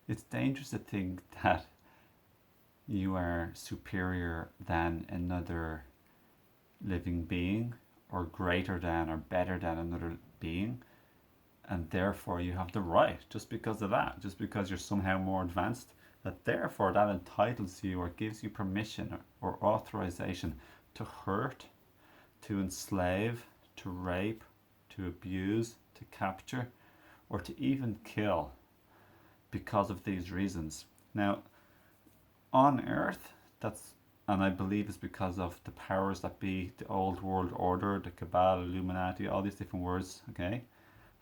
It's dangerous to think that you are superior than another living being, or greater than or better than another being, and therefore you have the right, just because of that, just because you're somehow more advanced, that therefore that entitles you or gives you permission or authorization to hurt, to enslave, to rape, to abuse, to capture, or to even kill because of these reasons. Now, on Earth, that's, and I believe it's because of the powers that be, the old world order, the Cabal, Illuminati, all these different words, okay?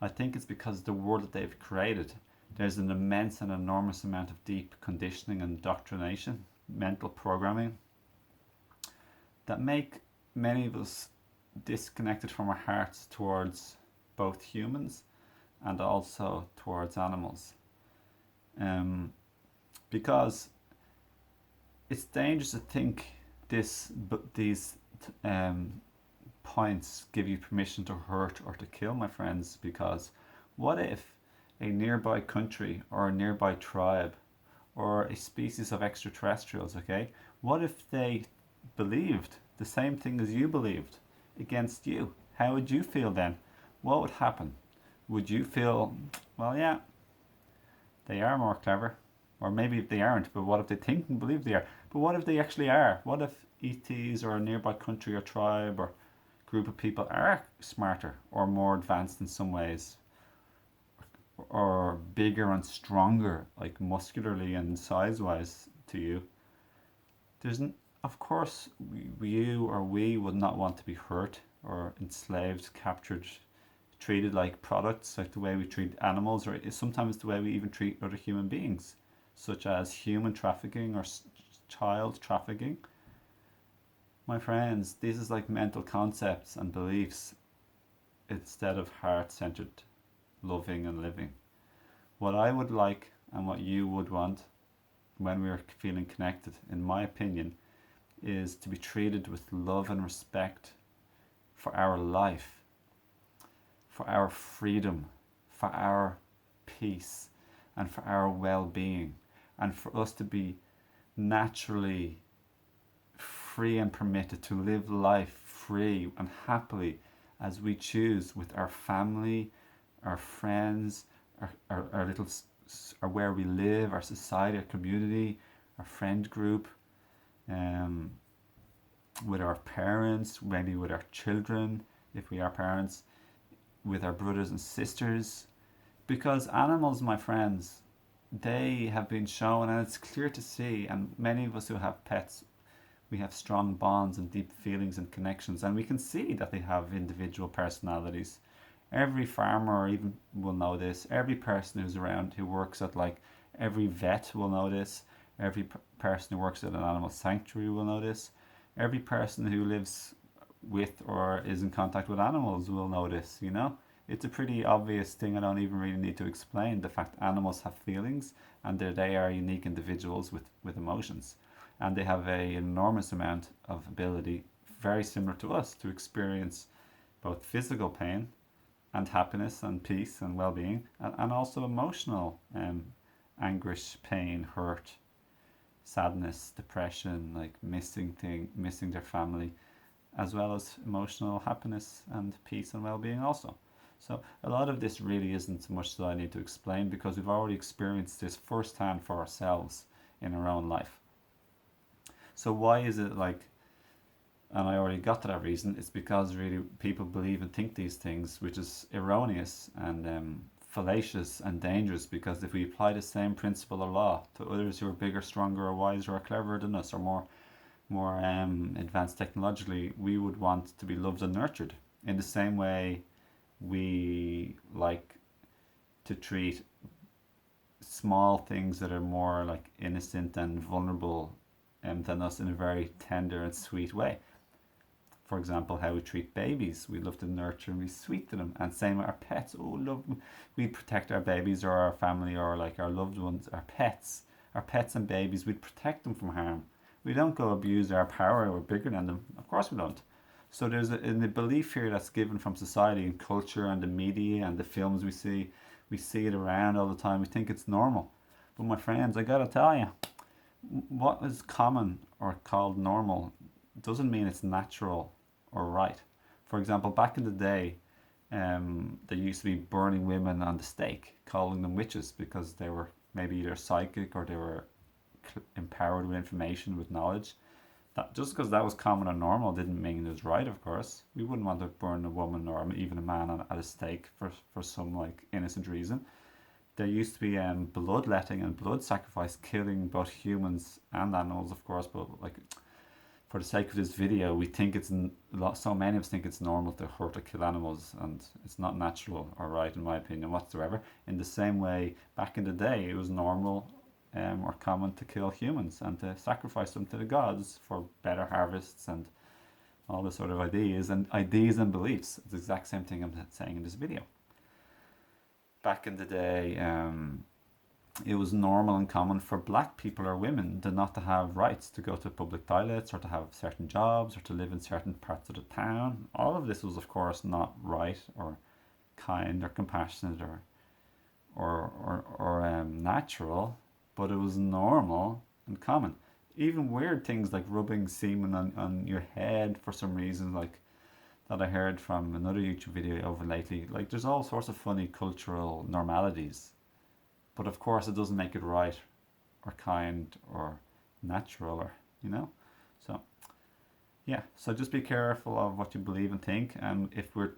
I think it's because the world that they've created, there's an immense and enormous amount of deep conditioning and indoctrination, mental programming, that make many of us disconnected from our hearts towards both humans and also towards animals. Because it's dangerous to think these points give you permission to hurt or to kill, my friends, because what if a nearby country or a nearby tribe or a species of extraterrestrials, okay, what if they believed the same thing as you believed against you? How would you feel then? What would happen? Would you feel, well, yeah, they are more clever? Or maybe if they aren't, but what if they think and believe they are? But what if they actually are? What if ETs or a nearby country or tribe or group of people are smarter or more advanced in some ways, or bigger and stronger, like muscularly and size wise to you? There's, of course, you or we would not want to be hurt or enslaved, captured, treated like products, like the way we treat animals, or sometimes the way we even treat other human beings, such as human trafficking or child trafficking. My friends, this is like mental concepts and beliefs instead of heart centered loving and living. What I would like and what you would want when we're feeling connected, in my opinion, is to be treated with love and respect for our life, for our freedom, for our peace, and for our well being, and for us to be naturally free and permitted to live life free and happily as we choose with our family, our friends, our little, or where we live, our society, our community, our friend group, with our parents, maybe with our children, if we are parents, with our brothers and sisters. Because animals, my friends, they have been shown, and it's clear to see, and many of us who have pets, we have strong bonds and deep feelings and connections, and we can see that they have individual personalities. Every farmer even will know this. Every person who's around who works at, like, every vet will know this. Every person who works at an animal sanctuary will know this. Every person who lives with or is in contact with animals will know this, you know? It's a pretty obvious thing. I don't even really need to explain the fact animals have feelings, and they are unique individuals with emotions. And they have an enormous amount of ability, very similar to us, to experience both physical pain and happiness and peace and well-being, and also emotional anguish, pain, hurt, sadness, depression, like missing their family, as well as emotional happiness and peace and well-being also. So a lot of this really isn't so much that I need to explain, because we've already experienced this firsthand for ourselves in our own life. So why is it like, and I already got to that reason, it's because really people believe and think these things, which is erroneous and fallacious and dangerous, because if we apply the same principle or law to others who are bigger, stronger, or wiser, or cleverer than us, or more advanced technologically, we would want to be loved and nurtured in the same way we like to treat small things that are more like innocent and vulnerable than us in a very tender and sweet way. For example, how we treat babies. We love to nurture and be sweet to them. And same with our pets. Oh, love. We protect our babies or our family or like our loved ones, our pets. Our pets and babies, we'd protect them from harm. We don't go abuse our power. We're bigger than them. Of course we don't. So there's in the belief here that's given from society and culture and the media and the films we see it around all the time. We think it's normal. But my friends, I gotta tell you, what is common or called normal doesn't mean it's natural or right. For example, back in the day, they used to be burning women on the stake, calling them witches because they were maybe either psychic or they were empowered with information, with knowledge. That just because that was common or normal didn't mean it was right. Of course, we wouldn't want to burn a woman or even a man at a stake for some like innocent reason. There used to be bloodletting and blood sacrifice, killing both humans and animals, of course. But like for the sake of this video, we think it's so many of us think it's normal to hurt or kill animals, and it's not natural or right, in my opinion, whatsoever. In the same way, back in the day, it was normal or common to kill humans and to sacrifice them to the gods for better harvests and all this sort of ideas and beliefs. It's the exact same thing I'm saying in this video. Back in the day, it was normal and common for black people or women to not to have rights to go to public toilets or to have certain jobs or to live in certain parts of the town. All of this was, of course, not right or kind or compassionate or natural, but it was normal and common. Even weird things like rubbing semen on your head for some reason, like that I heard from another YouTube video over lately. Like there's all sorts of funny cultural normalities, but of course it doesn't make it right or kind or natural or So yeah, so just be careful of what you believe and think, and if we're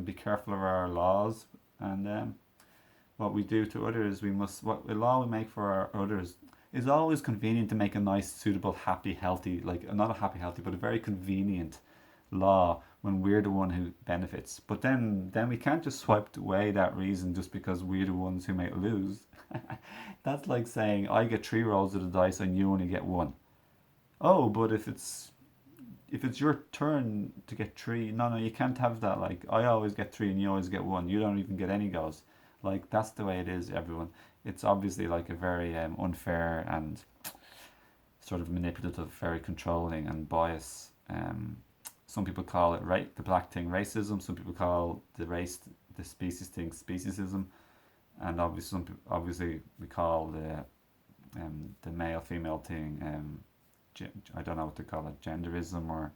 be careful of our laws and what we do to others. What the law we make for our others is always convenient to make a nice, suitable, happy, healthy, like not a happy, healthy, but a very convenient law when we're the one who benefits. But then we can't just swipe away that reason just because we're the ones who might lose. That's like saying I get 3 rolls of the dice and you only get 1. Oh, but if it's your turn to get 3, no, you can't have that. Like I always get 3 and you always get 1. You don't even get any goes. Like that's the way it is, everyone. It's obviously like a very unfair and sort of manipulative, very controlling and bias. Some people call it the black thing racism. Some people call the species thing speciesism, and obviously we call the male female thing I don't know what to call it, genderism or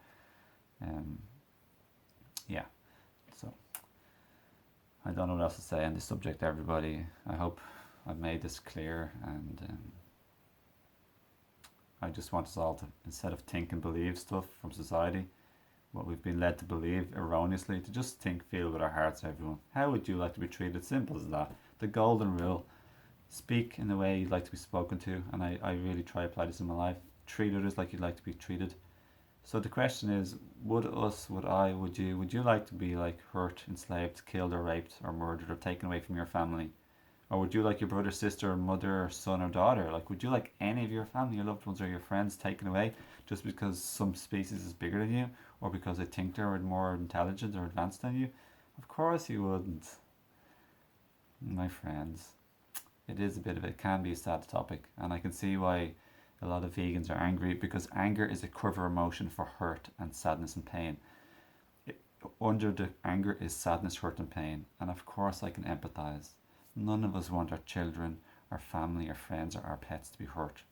yeah. So I don't know what else to say on this subject, everybody. I hope I've made this clear, and I just want us all to, instead of think and believe stuff from society, what we've been led to believe erroneously, to just think, feel with our hearts, everyone. How would you like to be treated? Simple as that. The golden rule. Speak in the way you'd like to be spoken to, and I really try to apply this in my life. Treat others like you'd like to be treated. So the question is, would you like to be like hurt, enslaved, killed or raped or murdered or taken away from your family? Or would you like your brother, sister, mother, son or daughter? Like would you like any of your family, your loved ones or your friends taken away just because some species is bigger than you or because they think they're more intelligent or advanced than you? Of course you wouldn't. My friends, it can be a sad topic, and I can see why a lot of vegans are angry, because anger is a quiver emotion for hurt and sadness and pain. Under the anger is sadness, hurt and pain, and of course I can empathize. None of us want our children, our family, our friends or our pets to be hurt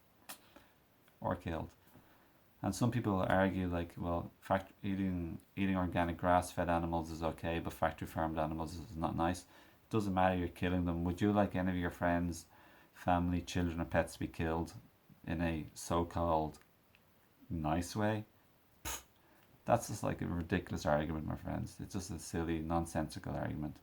or killed. And some people argue like, well, eating organic grass-fed animals is okay, but factory-farmed animals is not nice. It doesn't matter, you're killing them. Would you like any of your friends, family, children or pets to be killed in a so-called nice way? That's just like a ridiculous argument, my friends. It's just a silly, nonsensical argument.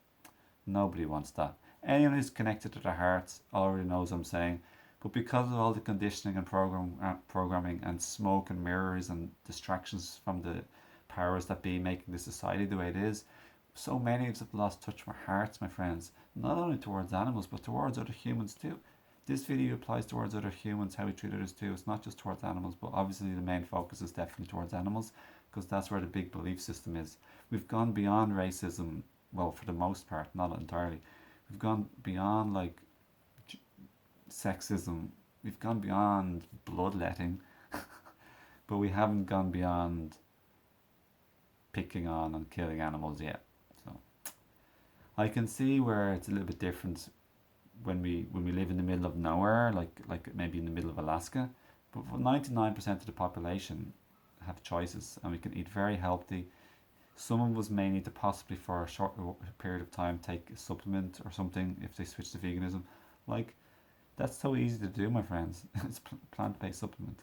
Nobody wants that. Anyone who's connected to their hearts already knows what I'm saying. But because of all the conditioning and programming and smoke and mirrors and distractions from the powers that be making this society the way it is, so many of us have lost touch with our hearts, my friends. Not only towards animals, but towards other humans too. This video applies towards other humans, how we treat others too. It's not just towards animals, but obviously the main focus is definitely towards animals, because that's where the big belief system is. We've gone beyond racism, well, for the most part, not entirely. We've gone beyond like sexism. We've gone beyond bloodletting, but we haven't gone beyond picking on and killing animals yet. So I can see where it's a little bit different when we live in the middle of nowhere, like maybe in the middle of Alaska. But 99% of the population have choices, and we can eat very healthy. Some of us may need to possibly for a short period of time take a supplement or something if they switch to veganism. Like, that's so easy to do, my friends. It's plant-based supplement,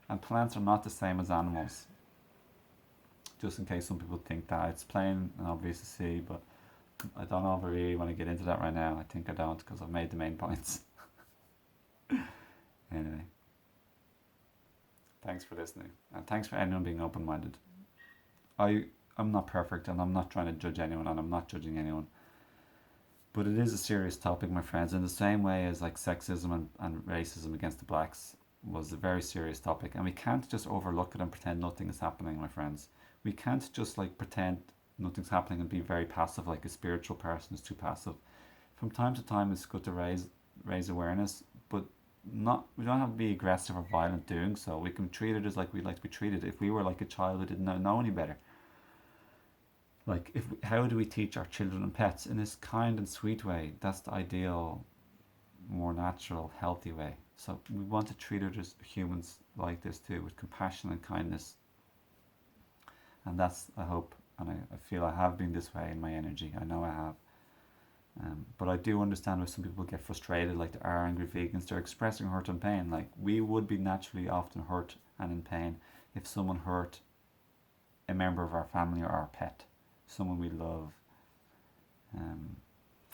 and plants are not the same as animals. Just in case some people think that, it's plain and obvious to see, but I don't know if I really want to get into that right now. I think I don't, because I've made the main points. Anyway, thanks for listening, and thanks for anyone being open-minded. I'm not perfect, and I'm not trying to judge anyone, and I'm not judging anyone. But it is a serious topic, my friends, in the same way as like sexism and racism against the blacks was a very serious topic, and we can't just overlook it and pretend nothing is happening, my friends. We can't just like pretend nothing's happening and be very passive, like a spiritual person is too passive. From time to time, it's good to raise awareness, but not we don't have to be aggressive or violent doing so. We can treat it as like we'd like to be treated. If we were like a child who didn't know any better, like how do we teach our children and pets in this kind and sweet way? That's the ideal, more natural, healthy way. So we want to treat others humans like this too, with compassion and kindness. And that's, I hope, and I feel I have been this way in my energy. I know I have. But I do understand why some people get frustrated, like there are angry vegans. They're expressing hurt and pain. Like, we would be naturally often hurt and in pain if someone hurt a member of our family or our pet, someone we love.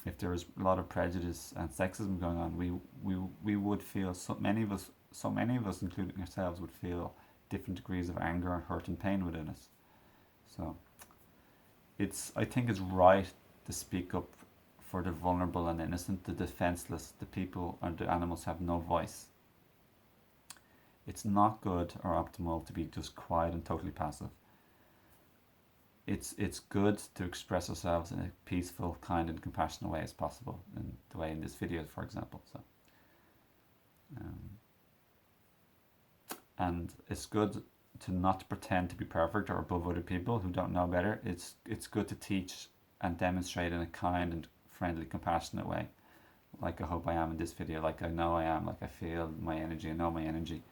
If there was a lot of prejudice and sexism going on, we would feel, so many of us, including ourselves, would feel different degrees of anger and hurt and pain within us. So I think it's right to speak up for the vulnerable and innocent, the defenseless, the people and the animals have no voice. It's not good or optimal to be just quiet and totally passive. It's good to express ourselves in a peaceful, kind and compassionate way as possible, in the way in this video, for example. So, and it's good to not pretend to be perfect or above other people who don't know better. It's good to teach and demonstrate in a kind and friendly, compassionate way, like I hope I am in this video, like I know I am, like I feel my energy, I know my energy.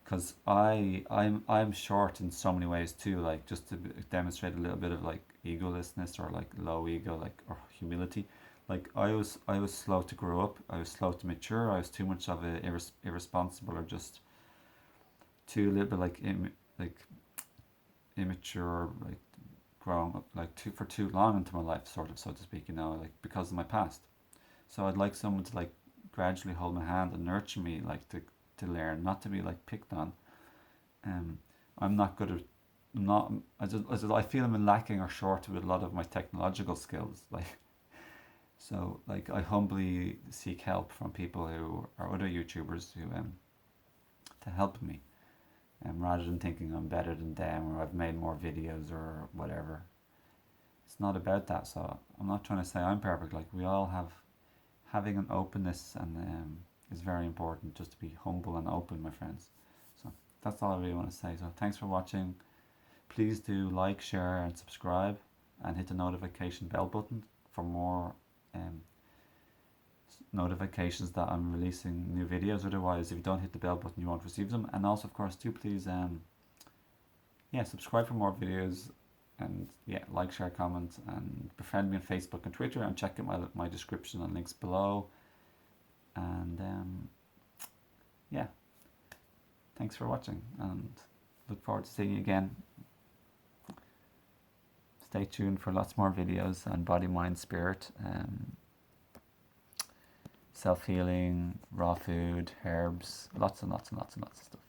Because I'm short in so many ways too, like just to demonstrate a little bit of like egolessness or like low ego, like, or humility. Like I was slow to grow up, I was slow to mature, I was too much of a irresponsible, or just too little bit like immature, like growing up like for too long into my life, sort of, so to speak, like because of my past. So I'd like someone to like gradually hold my hand and nurture me, like to learn not to be like picked on. I'm not good at not I feel I'm lacking or short with a lot of my technological skills, like, so like I humbly seek help from people who are other YouTubers who to help me, rather than thinking I'm better than them or I've made more videos or whatever. It's not about that. So I'm not trying to say I'm perfect. Like, we all have, having an openness and is very important, just to be humble and open, my friends. So that's all I really want to say. So thanks for watching. Please do like, share and subscribe, and hit the notification bell button for more notifications that I'm releasing new videos. Otherwise, if you don't hit the bell button, you won't receive them. And also, of course, do please subscribe for more videos, and like, share, comment, and befriend me on Facebook and Twitter, and check out my description and links below. And thanks for watching, and look forward to seeing you again. Stay tuned for lots more videos on body, mind, spirit, self-healing, raw food, herbs, lots and lots and lots and lots of stuff.